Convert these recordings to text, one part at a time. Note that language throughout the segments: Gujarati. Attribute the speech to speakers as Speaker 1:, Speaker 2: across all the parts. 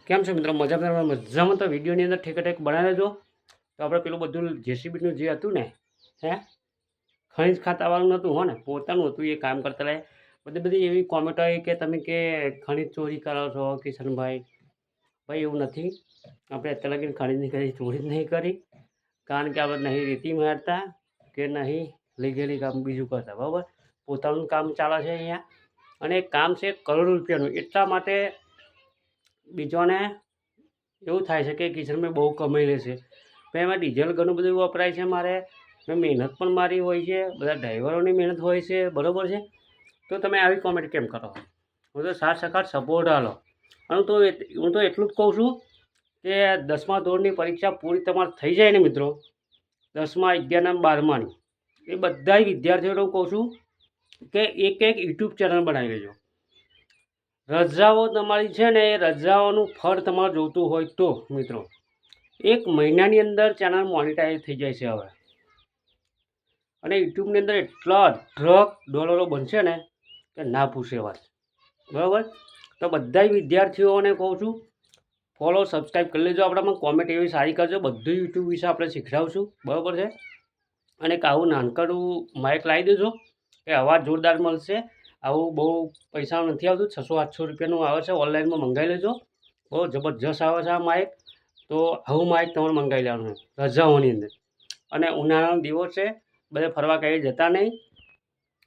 Speaker 1: કેમ છો મિત્રો? મજામાં તો વિડીયોની અંદર ઠેક બનાવી લેજો. તો આપણે પેલું બધું જેસીબીનું જે હતું ને, હે ખનીજ ખાતાવાળું નહોતું હો ને, પોતાનું હતું એ કામ કરતા રહે. બધી બધી એવી કોમેન્ટ આવી કે તમે કે ખનીજ ચોરી કરો છો કિશનભાઈ. ભાઈ એવું નથી. આપણે અત્યારે લગીને ખનીજની કઈ ચોરી જ નહીં કરી. કારણ કે આપણે નહીં રેતી મારતા કે નહીં લીગેલી કામ બીજું કરતા, બરાબર. પોતાનું કામ ચાલે છે અહીંયા. અને કામ છે કરોડો રૂપિયાનું. એટલા માટે બીજોને એવું થાય છે કે કિશનભાઈ બહુ કમાઈ લે છે. પણ એમાં ડીઝલ ઘણું બધું વપરાય છે મારે. મેં મહેનત પણ મારી હોય છે, બધા ડ્રાઈવરોની મહેનત હોય છે, બરાબર છે. તો તમે આવી કોમેન્ટ કેમ કરો? હું તો સાત સકાર સપોર્ટ આલો. અને હું તો એટલું જ કહું છું કે 10મા ધોરણની પરીક્ષા પૂરી તમારે થઈ જાય ને મિત્રો, 10મા 11મા 12માની, એ બધા વિદ્યાર્થીઓને હું કહું છું કે એક યુટ્યુબ ચેનલ બનાવી લેજો. રજાઓ તમારી છે ને, એ રજાઓનું ફળ તમારે જોતું હોય તો મિત્રો 1 મહિનાની અંદર ચેનલ મોનિટાઈઝ થઈ જાય છે હવે. અને યુટ્યુબની અંદર એટલા $1 બનશે ને કે ના પૂછે વાત, બરાબર. તો બધા વિદ્યાર્થીઓને કહું છું ફોલો સબસ્ક્રાઈબ કરી લેજો. આપણામાં કોમેન્ટ એવી સારી કરજો, બધું યુટ્યુબ વિશે આપણે શીખડાવશું, બરાબર છે. અને એક આવું નાનકડું માઇક લાવી દેજો કે અવાજ જોરદાર મળશે. આવું બહુ પૈસા નથી આવતું, 600-800 રૂપિયાનું આવે છે, ઓનલાઈનમાં મંગાવી લેજો. બહુ જબરજસ્ત આવે છે આ માઇક. તો આવું માઇક તમારે મંગાવી લેવાનું રજાઓની અંદર. અને ઉનાળાનો દિવસ છે, બધે ફરવા કંઈ જતા નહીં.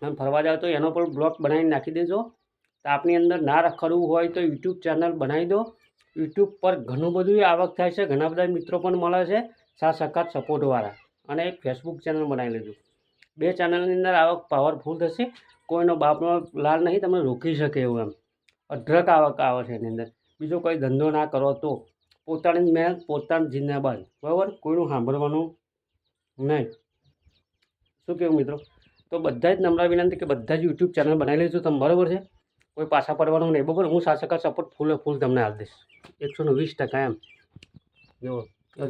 Speaker 1: અને ફરવા જાવ તો એનો પણ બ્લોગ બનાવીને નાખી દેજો. તાપની અંદર ના રખડવું હોય તો યુટ્યુબ ચેનલ બનાવી દો. યુટ્યુબ પર ઘણું બધું આવક થાય છે, ઘણા બધા મિત્રો પણ મળે છે સાથ સહકાર સપોર્ટવાળા. અને એક ફેસબુક ચેનલ બનાવી લેજો. 2 ચેનલની અંદર આવક પાવરફુલ થશે. કોઈનો બાપનો લાલ નહીં તમને રોકી શકે એવું એમ. અઢળક આવક આવે છે એની અંદર. બીજો કોઈ ધંધો ના કરો તો પોતાની મહેનત પોતાની જિંદાબાદ, બરાબર. કોઈનું સાંભળવાનું નહીં. શું કહેવું મિત્રો? તો બધા જ નમ્ર વિનંતી કે બધા જ યુટ્યુબ ચેનલ બનાવી લેજો તમે, બરાબર છે. કોઈ પાછા પડવાનું નહીં, બરાબર. હું સાત સહકાર સપોર્ટ ફૂલ તમને આપી દઈશ 120% એમ. જો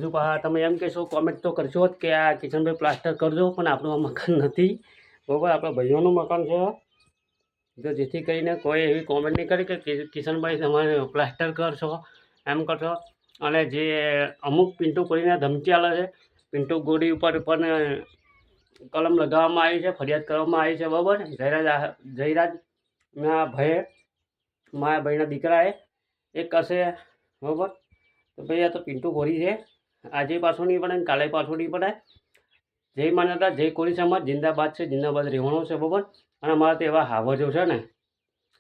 Speaker 1: હજુ તમે એમ કહેશો, કોમેન્ટ તો કરશો જ કે આ કિશનભાઈ પ્લાસ્ટર કરજો, પણ આપણું આ મકાન નથી, બરાબર. આપણા ભાઈઓનું મકાન છે. તો જેથી કરીને કોઈ એવી કોમેન્ટ નહીં કરી કે કિશનભાઈ તમારે પ્લાસ્ટર કરશો, એમ કરશો. અને જે અમુક પિન્ટુ કોરીને ધમકી આલે છે, પિન્ટુ ગોરી ઉપર પણ કલમ લગાવવામાં આવી છે, ફરિયાદ કરવામાં આવી છે, બરાબર. જયરાજના ભાઈએ, મારા ભાઈના દીકરાએ એક હશે, બરાબર. તો ભાઈ આ તો પિન્ટુ કોરી છે. આજે પાછું નહીં પડે, કાલે પાછું નહીં પડે. જય માન્યતા, જય કોરી સમાજ જિંદાબાદ છે, જિંદાબાદ રહેવાનો છે, બરાબર. અને અમારા તો એવા હાવજો છે ને,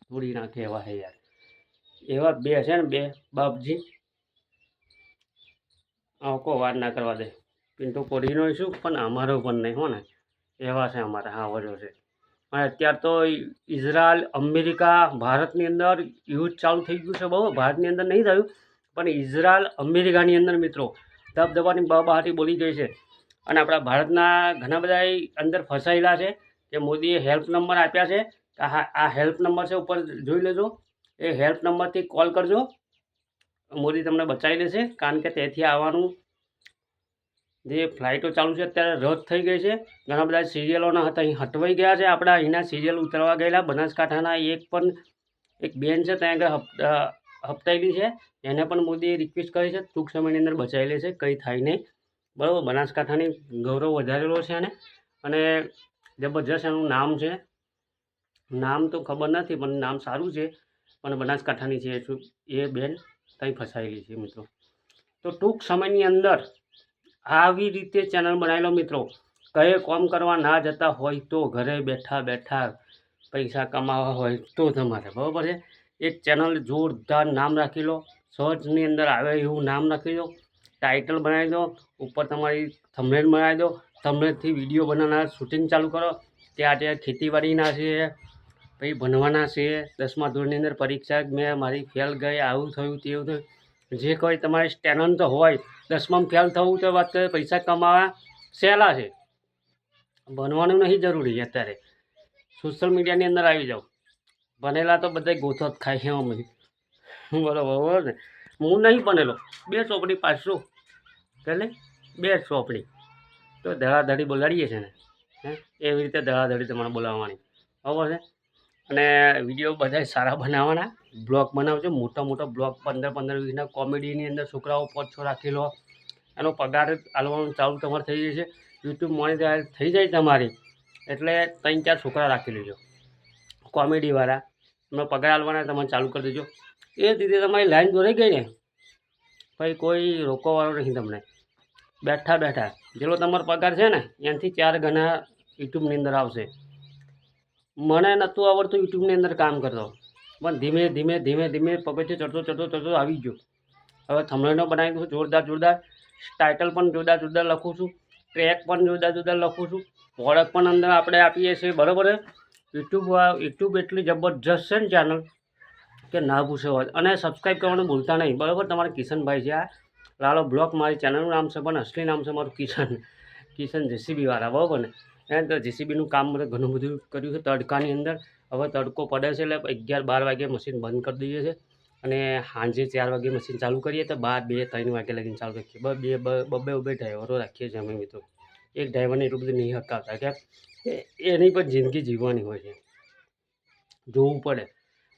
Speaker 1: તોડી નાખે એવા છે યાર. એવા 2 છે ને, 2 બાપજી, આંકો વાર ના કરવા દે. પિન્ટુ કોરીનો શું, પણ અમારો પણ નહીં હો ને, એવા છે અમારા હાવજો છે. અને અત્યારે તો ઇઝરાયલ, અમેરિકા, ભારતની અંદર યુદ્ધ ચાલુ થઈ ગયું છે. બહુ ભારતની અંદર નહીં થયું, પણ ઇઝરાયલ અમેરિકાની અંદર મિત્રો દબદબાની બહાટી બોલી ગઈ છે. અને આપણા ભારતના ઘણા બધા અંદર ફસાયેલા છે કે મોદીએ હેલ્પ નંબર આપ્યા છે. આ હેલ્પ નંબર છે, ઉપર જોઈ લેજો. એ હેલ્પ નંબરથી કોલ કરજો, મોદી તમને બચાવી લેશે. કારણ કે ત્યાંથી આવવાનું જે ફ્લાઇટો ચાલુ છે અત્યારે રદ થઈ ગઈ છે. ઘણા બધા સિરિયલોના હતા અહીં હટવાઈ ગયા છે. આપણા અહીંના સિરિયલ ઉતરવા ગયેલા બનાસકાંઠાના એક બેન છે, ત્યાં આગળ હપ્તાયેલી છે. એને પણ મોદીએ રિક્વેસ્ટ કરી છે ટૂંક સમયની અંદર બચાવી લેશે, કંઈ થાય નહીં, બરાબર. બનાસકાંઠાની ગૌરવ વધારેલો છે એને. અને જબરજસ્ત એનું નામ છે. નામ તો ખબર નથી, પણ નામ સારું છે. પણ બનાસકાંઠાની છે એ બેન, ત્યાં ફસાયેલી છે મિત્રો. તો ટૂંક સમયની અંદર આવી રીતે ચેનલ બનાવી લો મિત્રો. કંઈ કામ કરવા ના જતા હોય તો ઘરે બેઠા બેઠા પૈસા કમાવા હોય તો તમારે, બરાબર છે. એક ચેનલ જોરદાર નામ રાખી લો, સર્ચની અંદર આવે એવું નામ રાખી દો, ટાઇટલ બનાવી દો, ઉપર તમારી થંબનેલ બનાવી દો. થંબનેલથી વિડીયો બનાવવાના શૂટિંગ ચાલુ કરો. ત્યાં ખેતીવાડીના છે, પછી ભણવાના છે. 10મા ધોરણની અંદર પરીક્ષા મેં મારી ફેલ ગઈ, આવું થયું તેવું થયું. જે કોઈ તમારી ટેલેન્ટ હોય, 10માં ફેલ થવું તો વાત કરે, પૈસા કમાવા સહેલા છે, ભણવાનું નહીં જરૂરી. અત્યારે સોશિયલ મીડિયાની અંદર આવી જાઓ, ભણેલા તો બધા ગોથો જ ખાય છે અમે, બરાબર ને. હું નહીં ભણેલો, 2 ચોપડી પાછું એટલે 2 ચોપડી તો ધડાધડી બોલાડીએ છે ને, એવી રીતે ધડાધડી તમારે બોલાવવાની, બરાબર છે. અને વિડીયો બધા સારા બનાવવાના, બ્લોગ બનાવજો, મોટા મોટા બ્લોગ 15-15 વીસના કોમેડીની અંદર છોકરાઓ 5-6 રાખી લો, એનો પગાર આલવાનું ચાલુ તમારે થઈ જશે. યુટ્યુબ મોનેટાઇઝ થઈ જાય તમારી એટલે 3-4 છોકરા રાખી લેજો કોમેડીવાળા, એમનો પગાર આલવાના તમારે ચાલુ કરી દેજો. એ રીતે તમારી લાઈન દોરાઈ ગઈ ને ભાઈ, કોઈ રોકવાવાળો નહીં તમને. બેઠા બેઠા જેટલો તમારો પગાર છે ને એનાથી 4 ગણા યુટ્યુબની અંદર આવશે. મને નહોતું આવડતું યુટ્યુબની અંદર કામ કરતો, પણ ધીમે ધીમે ધીમે ધીમે પગથિયે ચડતો આવી ગયો. હવે થંબનેલો બનાવી દઉં જોરદાર, ટાઇટલ પણ જોરદાર લખું છું, ટ્રેક પણ જોરદાર લખું છું, પ્રોડક્ટ પણ અંદર આપણે આપીએ છીએ, બરાબર. યુટ્યુબ એટલી જબરજસ્ત છે ને ચેનલ કે ના પૂછે હોય. અને સબસ્ક્રાઈબ કરવાનું ભૂલતા નહીં, બરાબર. તમારે કિશનભાઈ છે આ લાલો બ્લોગ, મારી ચેનલનું નામ છે, પણ અસલી નામ છે મારું કિશન JCB વાળા, બરાબર ને. એને તો JCBનું કામ બધું ઘણું બધું કર્યું છે તડકાની અંદર. હવે તડકો પડે છે એટલે 11-12 વાગે મશીન બંધ કરી દઈએ છીએ અને સાંજે 4 વાગે મશીન ચાલુ કરીએ તો 2-3 વાગે લગીને ચાલુ રાખીએ. બે ડ્રાઈવરો રાખીએ છીએ અમે મિત્રો. એક ડ્રાઈવરને એટલું બધું નહીં હકાવતા કે એની પણ જિંદગી જીવવાની હોય છે, જોવું પડે.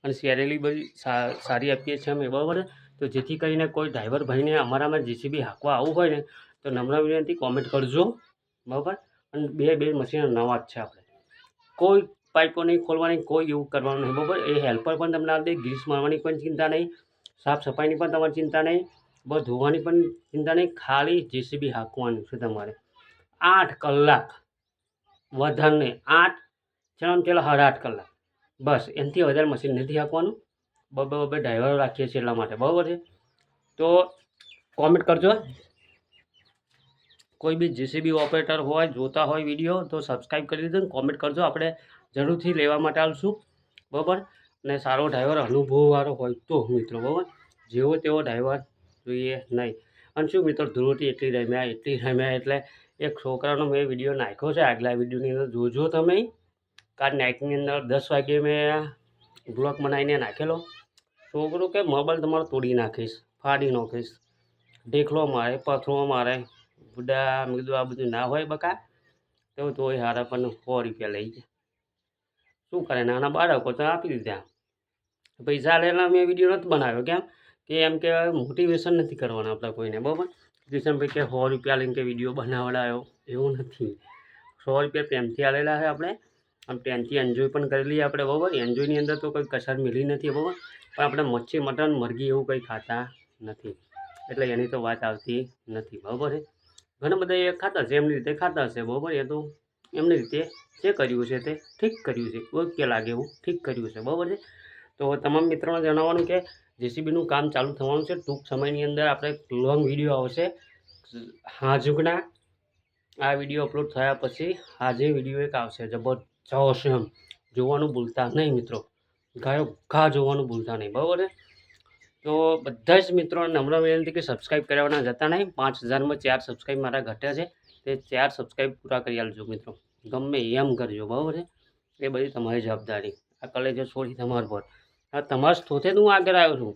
Speaker 1: અને સેલેરી બધી સારી આપીએ છીએ અમે, બરાબર. તો જેથી કરીને કોઈ ડ્રાઈવર ભાઈને અમારામાં JCB હાંકવા આવવું હોય ને તો નમ્ર વિનંતી કોમેન્ટ કરજો, બરાબર. અને બે મશીન નવા જ છે આપણે, કોઈ પાઇપો નહીં ખોલવાની, કોઈ એવું કરવાનું નહીં, બરાબર. એ હેલ્પર પણ તમને આપી દે, ગ્રીસ મારવાની પણ ચિંતા નહીં, સાફ સફાઈની પણ તમારી ચિંતા નહીં, બસ ધોવાની પણ ચિંતા નહીં, ખાલી JCB હાંકવાનું છે તમારે. 8 કલાક વધારે નહીં, 8 7.5 કલાક બસ, એનાથી વધારે મશીન નથી હાંકવાનું. બબે ડ્રાઈવરો રાખીએ છીએ એટલા માટે, બરાબર છે. તો કોમેન્ટ કરજો. કોઈ બી JCB ઓપરેટર હોય, જોતા હોય વિડીયો તો સબસ્ક્રાઈબ કરી દીધો ને કોમેન્ટ કરજો, આપણે જરૂરથી લેવા માટે આવશું, બરાબર. અને સારો ડ્રાઈવર અનુભવવાળો હોય તો મિત્રો, બરાબર. જેવો તેવો ડ્રાઈવર જોઈએ નહીં. અને શું મિત્રો, ધૂળોથી એટલી રમ્યા એટલે એક છોકરાનો મેં વિડીયો નાખ્યો છે આગલા વિડીયોની અંદર, જોજો તમે. કાલ નાઇટની અંદર 10 વાગે મેં બ્લોગ બનાવીને નાખેલો. છોકરો કે મોબાઈલ તમારો તોડી નાખીશ, ફાડી નાખીશ, ઢેકલો મારે, પથરો મારે. બુડા મેં કીધું આ બધું ના હોય બકા, તોય હારા પણ 100 રૂપિયા લઈ ગયા. શું કરે, નાના બાળકો તો આપી દીધા પૈસા લેલા. મેં વિડીયો નથી બનાવ્યો, કેમ કે એમ કે મોટિવેશન નથી કરવાના આપણે કોઈને, બરાબર. કિશનભાઈ કે 100 રૂપિયા લઈને કે વિડીયો બનાવડાયો, એવું નથી. 100 રૂપિયા પ્રેમથી આલેલા છે આપણે, આમ પ્રેમથી એન્જોય પણ કરી લઈએ આપણે, બરાબર. એન્જોયની અંદર તો કોઈ કસર મિલી નથી, બરાબર. પણ આપણે મચ્છી મટન મરઘી એવું કંઈ ખાતા નથી એટલે એની તો વાત આવતી નથી, બરાબર છે. ઘણા બધા એ ખાતા હશે, એમની રીતે ખાતા હશે, બરાબર. એ તો એમની રીતે જે કર્યું છે તે ઠીક કર્યું છે, ઓકે લાગે એવું ઠીક કર્યું છે, બરાબર છે. તો તમામ મિત્રોને જણાવવાનું કે JCBનું કામ ચાલુ થવાનું છે ટૂંક સમયની અંદર. આપણે લોંગ વિડીયો આવશે હાજુકના. આ વિડીયો અપલોડ થયા પછી આજે વિડીયો એક આવશે જબરજસ્ત, એમ જોવાનું ભૂલતા નહીં મિત્રો, ઘા જોવાનું ભૂલતા નહીં, બરાબર છે. તો બધા જ મિત્રોને નમ્ર વિનંતી કે સબસ્ક્રાઈબ કરવાના જતા નહીં. 5000માં 4 સબસ્ક્રાઈબ મારા ઘટ્યા છે, તે 4 સબસ્ક્રાઈબ પૂરા કરી આલજો મિત્રો, ગમે એમ કરજો, બરાબર છે. એ બધી તમારી જવાબદારી, આ કલેજો છોડી તમારા પર. હા, તમારા થોથે હું આગળ આવ્યો છું,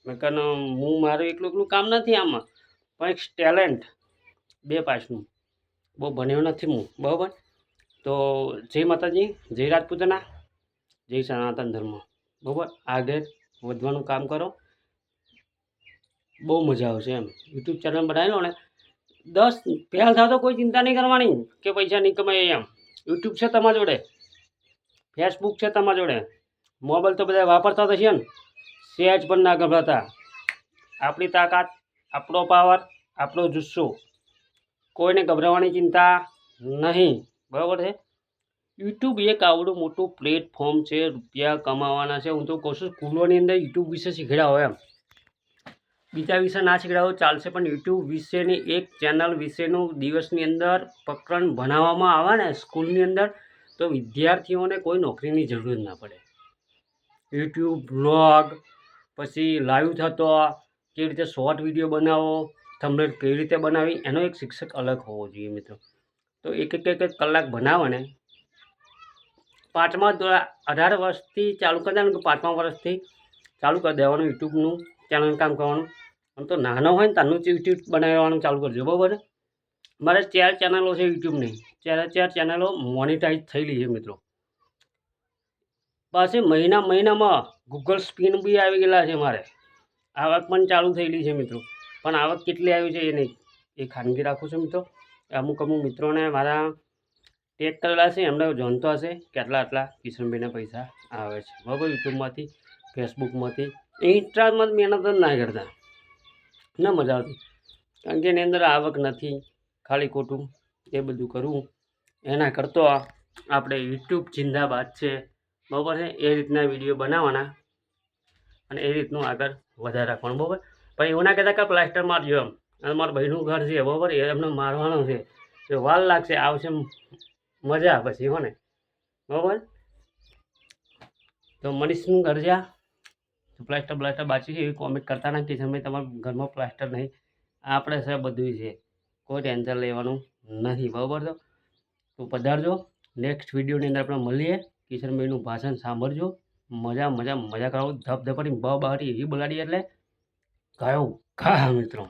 Speaker 1: મેં હું મારું એકલું કામ નથી આમાં, પણ એક ટેલેન્ટ 2 પાસનું, બહુ ભણ્યો નથી હું, બરાબર. તો જય માતાજી, જય રાજપૂતાના, જય સનાતન ધર્મ, બરાબર. આગળ વધવાનું કામ કરો, બહુ મજા આવશે એમ. યુટ્યુબ ચેનલ બનાવી લો ને 10 ફેલ થાવ તો કોઈ ચિંતા નહીં કરવાની કે પૈસા નહીં કમાય. એમ યુટ્યુબ છે તમારા જોડે, ફેસબુક છે તમારા જોડે, મોબાઈલ તો બધા વાપરતા થશે ને, સહેજ પણ ના ગભરાતા. આપણી તાકાત, આપણો પાવર, આપણો જુસ્સો, કોઈને ગભરાવાની ચિંતા નહીં, બરાબર છે. યુટ્યુબ એક આવડું મોટું પ્લેટફોર્મ છે, રૂપિયા કમાવાના છે. હું તો કહું છું સ્કૂલોની અંદર યુટ્યુબ વિશે શીખડાવો, એમ બીજા વિશે ના શીખડાવો ચાલશે, પણ યુટ્યુબ વિશેની એક ચેનલ વિશેનું દિવસની અંદર પ્રકરણ ભણાવવામાં આવે ને સ્કૂલની અંદર, તો વિદ્યાર્થીઓને કોઈ નોકરીની જરૂર ના પડે. યુટ્યુબ બ્લોગ, પછી લાઈવ થતો, કેવી રીતે શોર્ટ વિડીયો બનાવો, થંબનેલ કેવી રીતે બનાવી, એનો એક શિક્ષક અલગ હોવો જોઈએ મિત્રો. તો એક કલાક બનાવો ને, 18 વર્ષથી ચાલુ કરી દેવાનું, કે 5મા વર્ષથી ચાલુ કરી દેવાનું યુટ્યુબનું ચેનલ કામ કરવાનું. આમ તો નાનો હોય ને તારનું યુટ્યુબ બનાવવાનું ચાલુ કરજો, બરાબર. મારે 4 ચેનલો છે યુટ્યુબની, 4 ચેનલો મોનિટાઈઝ થયેલી છે મિત્રો. પાછી મહિનામાં ગૂગલ સ્પિન બી આવી ગયેલા છે મારે. આવક પણ ચાલુ થયેલી છે મિત્રો, પણ આવક કેટલી આવી છે એ નહીં, એ ખાનગી રાખું છું મિત્રો. અમુક મિત્રોને મારા ટેગ કરેલા છે, એમને જાણતો હશે કે આટલા કિશનભાઈને પૈસા આવે છે બરાબર, યુટ્યુબમાંથી, ફેસબુકમાંથી. ઇન્સ્ટામાં મહેનત જ ના કરતા, ના મજા આવતી, કારણ કે એની અંદર આવક નથી, ખાલી ખોટું એ બધું કરવું. એના કરતો આપણે યુટ્યુબ જિંદાબાદ છે બરાબર છે, એ રીતના વિડીયો બનાવવાના અને એ રીતનું આગળ વધારે રાખવાનું બરાબર. પણ એવું ના કહેતા કે પ્લાસ્ટર મારજો એમ, અને મારા ભાઈનું ઘર છે બરાબર, એ એમને મારવાનું છે, એ વાર લાગશે, આવશે મજા પછી હો ને બરાબર. તો મનીષનું ઘર છે, પ્લાસ્ટર બાકી છે એવી કોમેન્ટ કરતા નથી કે તમે તમારા ઘરમાં પ્લાસ્ટર નહીં, આપણે સાહેબ બધું છે, કોઈ ટેન્શન લેવાનું નથી બરાબર. તો પધારજો, નેક્સ્ટ વિડીયોની અંદર આપણે મળીએ. કિશનભાઈનું ભાષણ સાંભળજો, મજા કરાવો, ધબધપાટી બહાટી એવી બોલાડી એટલે કયો કા મિત્રો.